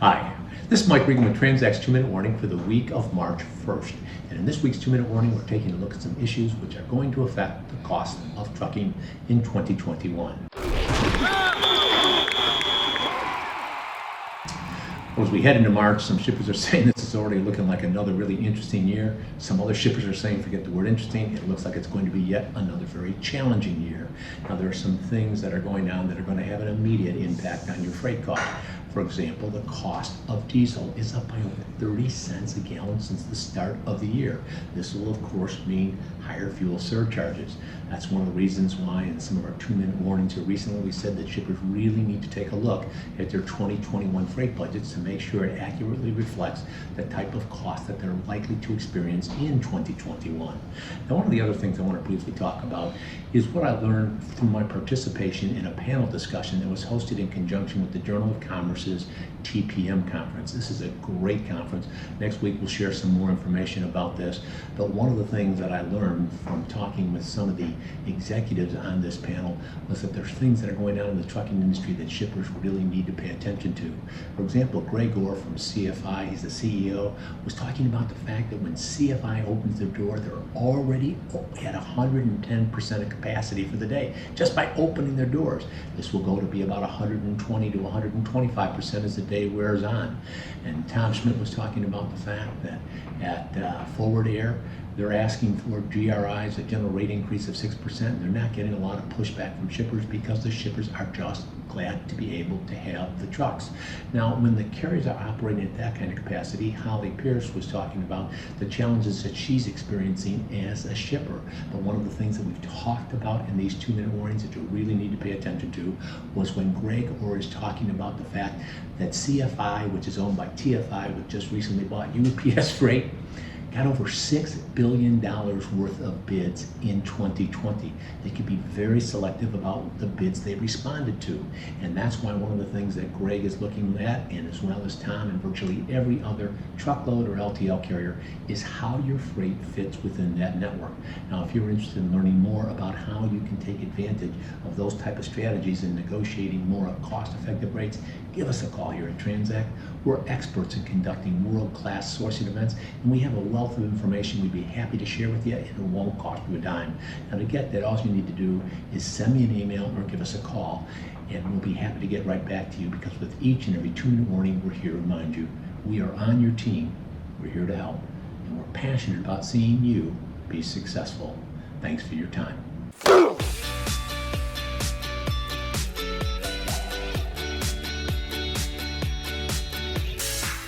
Hi, this is Mike Regan with Transact's 2-Minute Warning for the week of March 1st. And in this week's 2-Minute Warning, we're taking a look at some issues which are going to affect the cost of trucking in 2021. Well, as we head into March, some shippers are saying this is already looking like another really interesting year. Some other shippers are saying, forget the word interesting, it looks like it's going to be yet another very challenging year. Now, there are some things that are going on that are going to have an immediate impact on your freight cost. For example, the cost of diesel is up by over 30 cents a gallon since the start of the year. This will, of course, mean higher fuel surcharges. That's one of the reasons why in some of our 2-minute warnings here recently we said that shippers really need to take a look at their 2021 freight budgets to make sure it accurately reflects the type of cost that they're likely to experience in 2021. Now, one of the other things I want to briefly talk about is what I learned through my participation in a panel discussion that was hosted in conjunction with the Journal of Commerce's TPM conference. This is a great conference. Next week we'll share some more information about this, but one of the things that I learned from talking with some of the executives on this panel was that there's things that are going on in the trucking industry that shippers really need to pay attention to. For example, Greg Orr from CFI, he's the CEO, was talking about the fact that when CFI opens their door, they're already at 110% of capacity for the day, just by opening their doors. This will go to be about 120 to 125% as the day wears on. And Tom Schmidt was talking about the fact that at Forward Air, they're asking for GRIs, a general rate increase of 6%. They're not getting a lot of pushback from shippers because the shippers are just glad to be able to have the trucks. Now, when the carriers are operating at that kind of capacity, Holly Pierce was talking about the challenges that she's experiencing as a shipper. But one of the things that we've talked about in these 2-minute warnings that you really need to pay attention to was when Greg Orr is talking about the fact that CFI, which is owned by TFI, which just recently bought UPS Freight, got over $6 billion worth of bids in 2020. They could be very selective about the bids they responded to. And that's why one of the things that Greg is looking at, and as well as Tom and virtually every other truckload or LTL carrier, is how your freight fits within that network. Now, if you're interested in learning more about how you can take advantage of those type of strategies in negotiating more cost-effective rates, give us a call here at Transact. We're experts in conducting world-class sourcing events, and we have a wealth of information we'd be happy to share with you, and it won't cost you a dime. Now, to get that, all you need to do is send me an email or give us a call, and we'll be happy to get right back to you, because with each and every 2-minute warning, we're here to remind you we are on your team, we're here to help, and we're passionate about seeing you be successful. Thanks for your time.